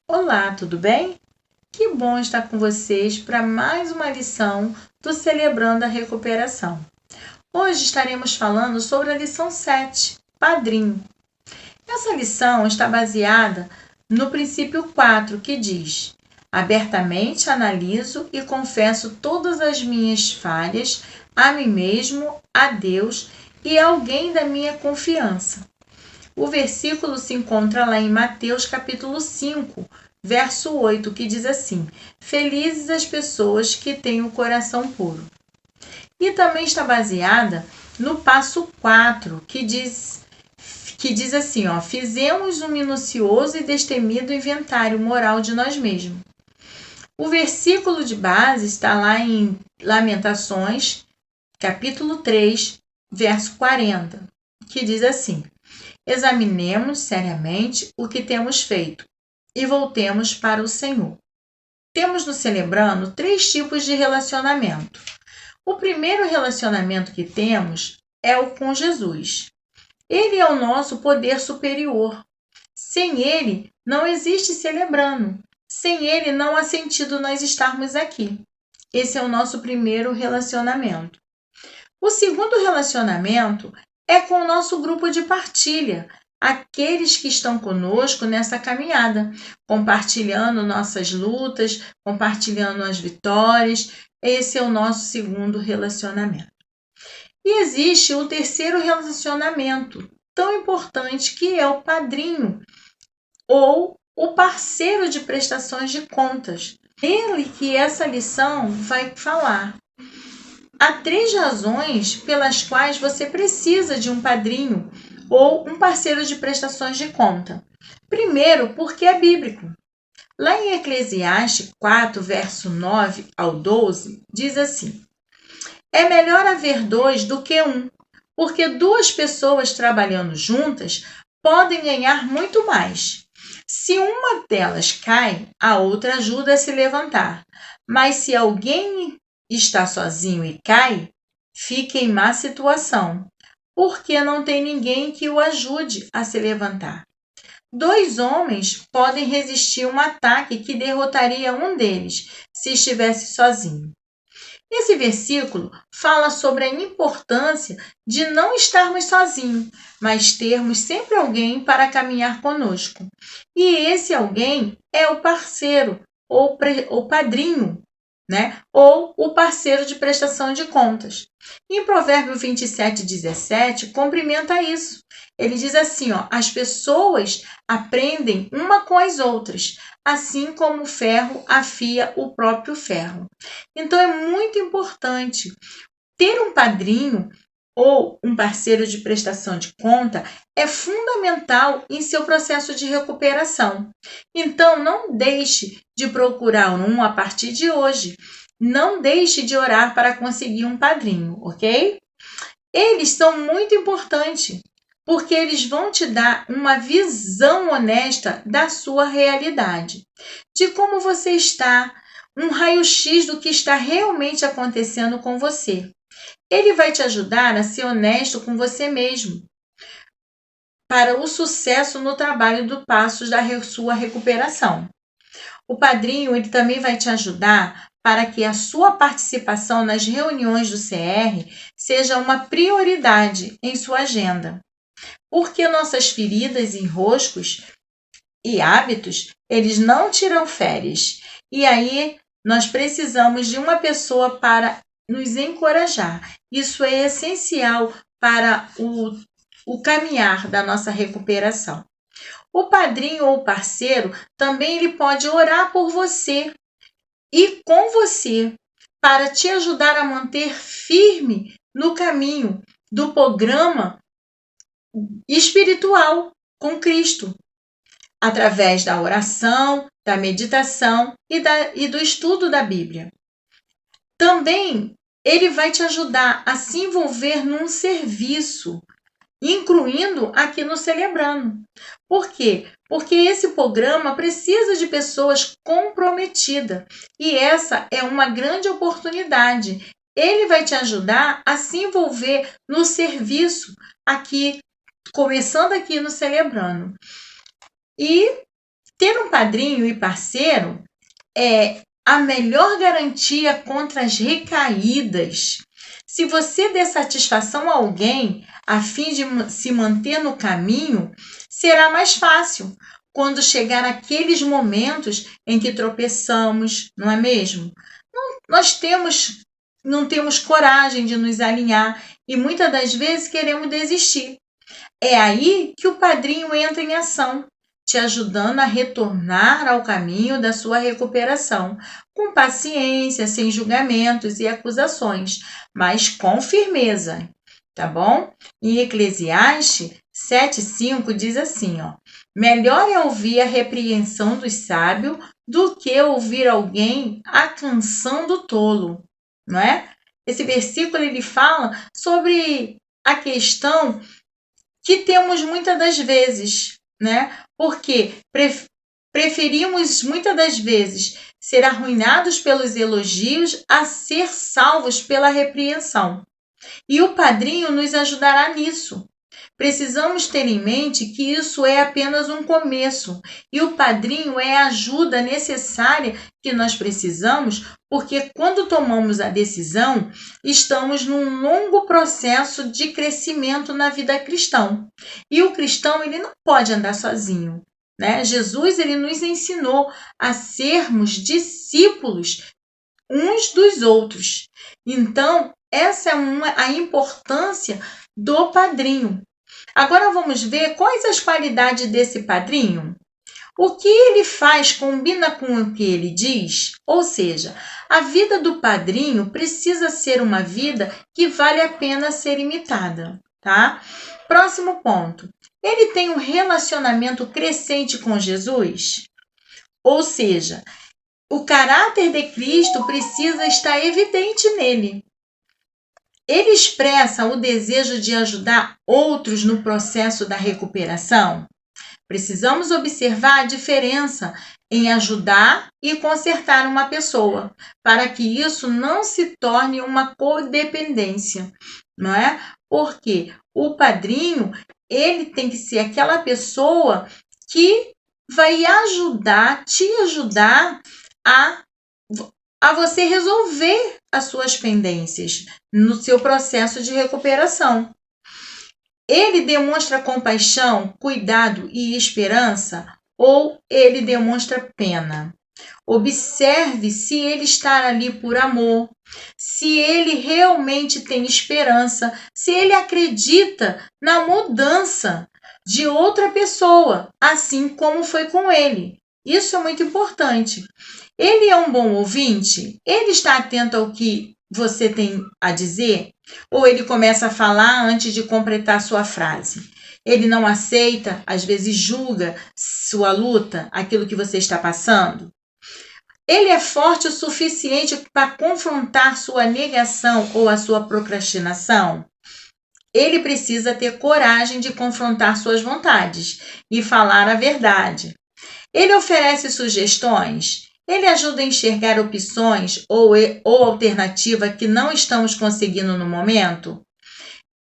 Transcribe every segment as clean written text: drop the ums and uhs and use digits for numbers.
Olá, tudo bem? Que bom estar com vocês para mais uma lição do Celebrando a Recuperação. Hoje estaremos falando sobre a lição 7, Padrinho. Essa lição está baseada no princípio 4, que diz: abertamente analiso e confesso todas as minhas falhas a mim mesmo, a Deus e a alguém da minha confiança. O versículo se encontra lá em Mateus capítulo 5, verso 8, que diz assim: felizes as pessoas que têm o coração puro. E também está baseada no passo 4, que diz assim, fizemos um minucioso e destemido inventário moral de nós mesmos. O versículo de base está lá em Lamentações, capítulo 3, verso 40, que diz assim: examinemos seriamente o que temos feito e voltemos para o Senhor. Temos no Celebrando 3 tipos de relacionamento. O primeiro relacionamento que temos é o com Jesus. Ele é o nosso poder superior. Sem ele, não existe Celebrando. Sem ele, não há sentido nós estarmos aqui. Esse é o nosso primeiro relacionamento. O segundo relacionamento é com o nosso grupo de partilha, aqueles que estão conosco nessa caminhada, compartilhando nossas lutas, compartilhando as vitórias. Esse é o nosso segundo relacionamento. E existe o terceiro relacionamento, tão importante, que é o padrinho, ou o parceiro de prestações de contas. Ele que essa lição vai falar. Há 3 razões pelas quais você precisa de um padrinho ou um parceiro de prestações de conta. Primeiro, porque é bíblico. Lá em Eclesiastes 4, verso 9 ao 12, diz assim: é melhor haver 2 do que 1, porque 2 pessoas trabalhando juntas podem ganhar muito mais. Se uma delas cai, a outra ajuda a se levantar. Mas se alguém está sozinho e cai, fica em má situação, porque não tem ninguém que o ajude a se levantar. 2 homens podem resistir um ataque que derrotaria um deles se estivesse sozinho. Esse versículo fala sobre a importância de não estarmos sozinhos, mas termos sempre alguém para caminhar conosco. E esse alguém é o parceiro, ou padrinho, né? Ou o parceiro de prestação de contas. Em Provérbio 27:17, cumprimenta isso. Ele diz assim, as pessoas aprendem uma com as outras, assim como o ferro afia o próprio ferro. Então é muito importante ter um padrinho ou um parceiro de prestação de conta, é fundamental em seu processo de recuperação. Então, não deixe de procurar um a partir de hoje. Não deixe de orar para conseguir um padrinho, ok? Eles são muito importantes, porque eles vão te dar uma visão honesta da sua realidade, de como você está, um raio-x do que está realmente acontecendo com você. Ele vai te ajudar a ser honesto com você mesmo, para o sucesso no trabalho do passos da sua recuperação. O padrinho, ele também vai te ajudar para que a sua participação nas reuniões do CR seja uma prioridade em sua agenda. Porque nossas feridas, enroscos e hábitos, eles não tiram férias. E aí nós precisamos de uma pessoa para nos encorajar. Isso é essencial para o caminhar da nossa recuperação. O padrinho ou parceiro também ele pode orar por você e com você para te ajudar a manter firme no caminho do programa espiritual com Cristo, através da oração, da meditação e do estudo da Bíblia. Também ele vai te ajudar a se envolver num serviço, incluindo aqui no Celebrando. Por quê? Porque esse programa precisa de pessoas comprometidas e essa é uma grande oportunidade. Ele vai te ajudar a se envolver no serviço aqui, começando aqui no Celebrando. E Ter um padrinho e parceiro é a melhor garantia contra as recaídas. Se você der satisfação a alguém a fim de se manter no caminho, será mais fácil quando chegar aqueles momentos em que tropeçamos, não é mesmo? Não temos coragem de nos alinhar e muitas das vezes queremos desistir. É aí que o padrinho entra em ação, te ajudando a retornar ao caminho da sua recuperação, com paciência, sem julgamentos e acusações, mas com firmeza, tá bom? Em Eclesiastes 7:5 diz assim, ó: melhor é ouvir a repreensão do sábio do que ouvir alguém a canção do tolo, não é? Esse versículo ele fala sobre a questão que temos muitas das vezes, né? Porque preferimos muitas das vezes ser arruinados pelos elogios a ser salvos pela repreensão. E o padrinho nos ajudará nisso. Precisamos ter em mente que isso é apenas um começo e o padrinho é a ajuda necessária que nós precisamos, porque quando tomamos a decisão, estamos num longo processo de crescimento na vida cristã. E o cristão ele não pode andar sozinho, né? Jesus ele nos ensinou a sermos discípulos uns dos outros. Então, essa é a importância do padrinho. Agora vamos ver quais as qualidades desse padrinho. O que ele faz combina com o que ele diz? Ou seja, a vida do padrinho precisa ser uma vida que vale a pena ser imitada, tá? Próximo ponto. Ele tem um relacionamento crescente com Jesus? Ou seja, o caráter de Cristo precisa estar evidente nele. Ele expressa o desejo de ajudar outros no processo da recuperação? Precisamos observar a diferença em ajudar e consertar uma pessoa, para que isso não se torne uma codependência, não é? Porque o padrinho, ele tem que ser aquela pessoa que vai te ajudar a você resolver as suas pendências no seu processo de recuperação. Ele demonstra compaixão, cuidado e esperança ou ele demonstra pena? Observe se ele está ali por amor, se ele realmente tem esperança, se ele acredita na mudança de outra pessoa, assim como foi com ele. Isso é muito importante. Ele é um bom ouvinte? Ele está atento ao que você tem a dizer? Ou ele começa a falar antes de completar sua frase? Ele não aceita, às vezes julga sua luta, aquilo que você está passando? Ele é forte o suficiente para confrontar sua negação ou a sua procrastinação? Ele precisa ter coragem de confrontar suas vontades e falar a verdade. Ele oferece sugestões? Ele ajuda a enxergar opções ou alternativas que não estamos conseguindo no momento?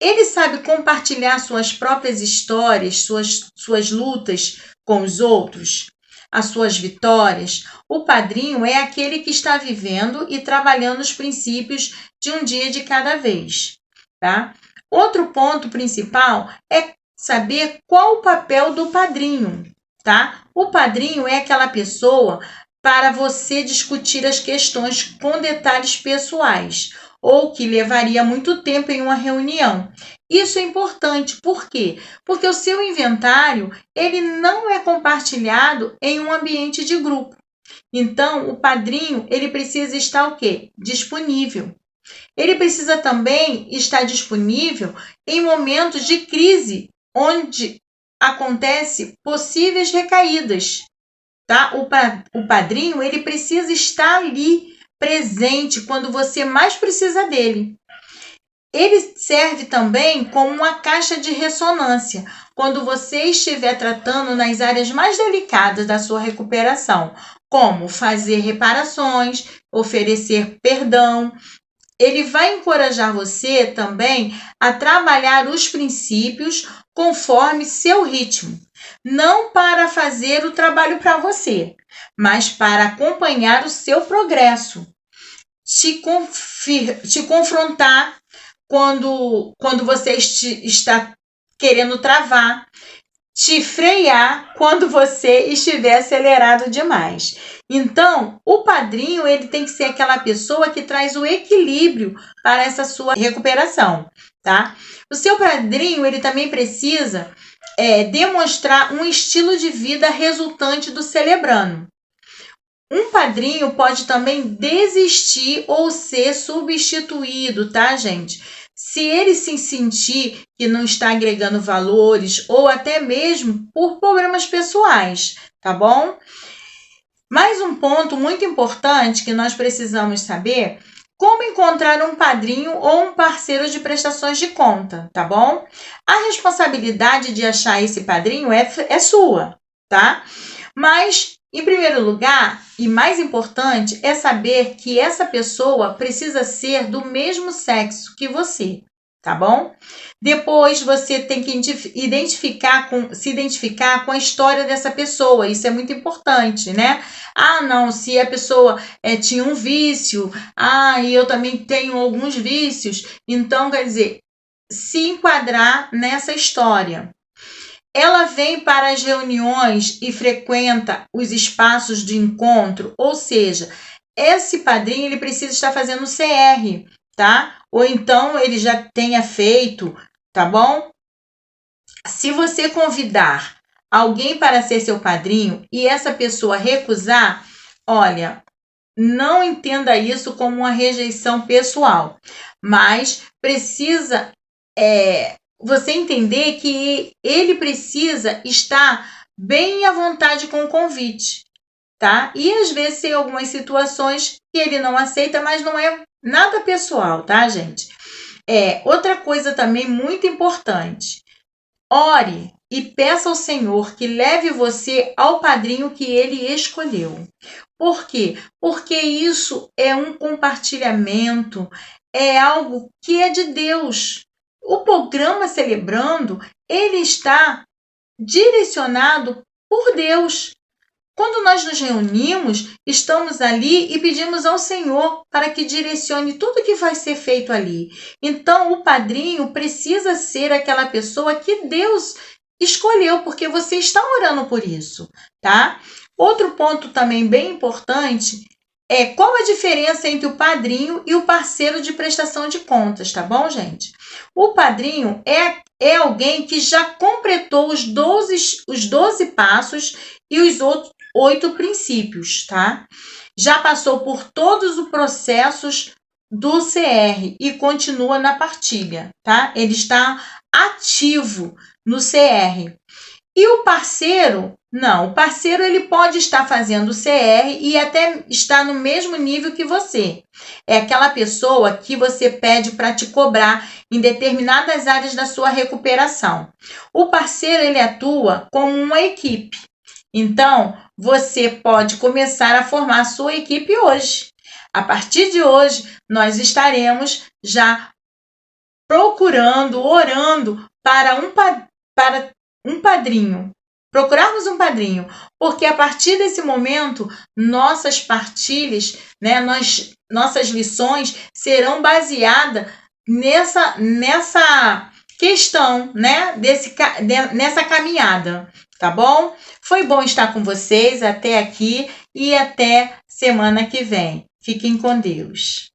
Ele sabe compartilhar suas próprias histórias, suas lutas com os outros, as suas vitórias? O padrinho é aquele que está vivendo e trabalhando os princípios de um dia de cada vez, tá? Outro ponto principal é saber qual o papel do padrinho, tá? O padrinho é aquela pessoa para você discutir as questões com detalhes pessoais, ou que levaria muito tempo em uma reunião. Isso é importante, por quê? Porque o seu inventário, ele não é compartilhado em um ambiente de grupo. Então, o padrinho, ele precisa estar o quê? Disponível. Ele precisa também estar disponível em momentos de crise, onde acontece possíveis recaídas. Tá? O padrinho ele precisa estar ali presente quando você mais precisa dele. Ele serve também como uma caixa de ressonância quando você estiver tratando nas áreas mais delicadas da sua recuperação, como fazer reparações, oferecer perdão. Ele vai encorajar você também a trabalhar os princípios conforme seu ritmo, não para fazer o trabalho para você, mas para acompanhar o seu progresso, te confrontar quando você está querendo travar, te frear quando você estiver acelerado demais. Então, o padrinho ele tem que ser aquela pessoa que traz o equilíbrio para essa sua recuperação, tá? O seu padrinho ele também precisa demonstrar um estilo de vida resultante do celebrando. Um padrinho pode também desistir ou ser substituído, tá, gente? Se ele se sentir que não está agregando valores ou até mesmo por problemas pessoais, tá bom? Mais um ponto muito importante que nós precisamos saber: como encontrar um padrinho ou um parceiro de prestações de conta, tá bom? A responsabilidade de achar esse padrinho é sua, tá? Mas, em primeiro lugar, e mais importante, é saber que essa pessoa precisa ser do mesmo sexo que você, tá bom? Depois você tem que se identificar com a história dessa pessoa, isso é muito importante, né? Ah, não, se a pessoa tinha um vício, e eu também tenho alguns vícios, então quer dizer, se enquadrar nessa história. Ela vem para as reuniões e frequenta os espaços de encontro, ou seja, esse padrinho ele precisa estar fazendo CR, tá? Ou então ele já tenha feito, tá bom? Se você convidar alguém para ser seu padrinho e essa pessoa recusar, olha, não entenda isso como uma rejeição pessoal, mas precisa você entender que ele precisa estar bem à vontade com o convite, tá? E às vezes tem algumas situações que ele não aceita, mas não é nada pessoal, tá, gente? Outra coisa também muito importante: ore e peça ao Senhor que leve você ao padrinho que ele escolheu. Por quê? Porque isso é um compartilhamento, é algo que é de Deus. O programa Celebrando, ele está direcionado por Deus. Quando nós nos reunimos, estamos ali e pedimos ao Senhor para que direcione tudo que vai ser feito ali. Então, o padrinho precisa ser aquela pessoa que Deus escolheu, porque você está orando por isso, tá? Outro ponto também bem importante é qual a diferença entre o padrinho e o parceiro de prestação de contas, tá bom, gente? O padrinho é alguém que já completou os 12 passos e os 8 princípios, tá? Já passou por todos os processos do CR e continua na partilha, tá? Ele está ativo no CR. E o parceiro, não, o parceiro ele pode estar fazendo o CR e até estar no mesmo nível que você. É aquela pessoa que você pede para te cobrar em determinadas áreas da sua recuperação. O parceiro ele atua como uma equipe. Então, você pode começar a formar a sua equipe hoje. A partir de hoje, nós estaremos já procurando, orando para um padrinho. Procurarmos um padrinho, porque a partir desse momento, nossas partilhas, né, nossas lições serão baseadas nessa questão, né, nessa caminhada, tá bom? Foi bom estar com vocês até aqui e até semana que vem. Fiquem com Deus.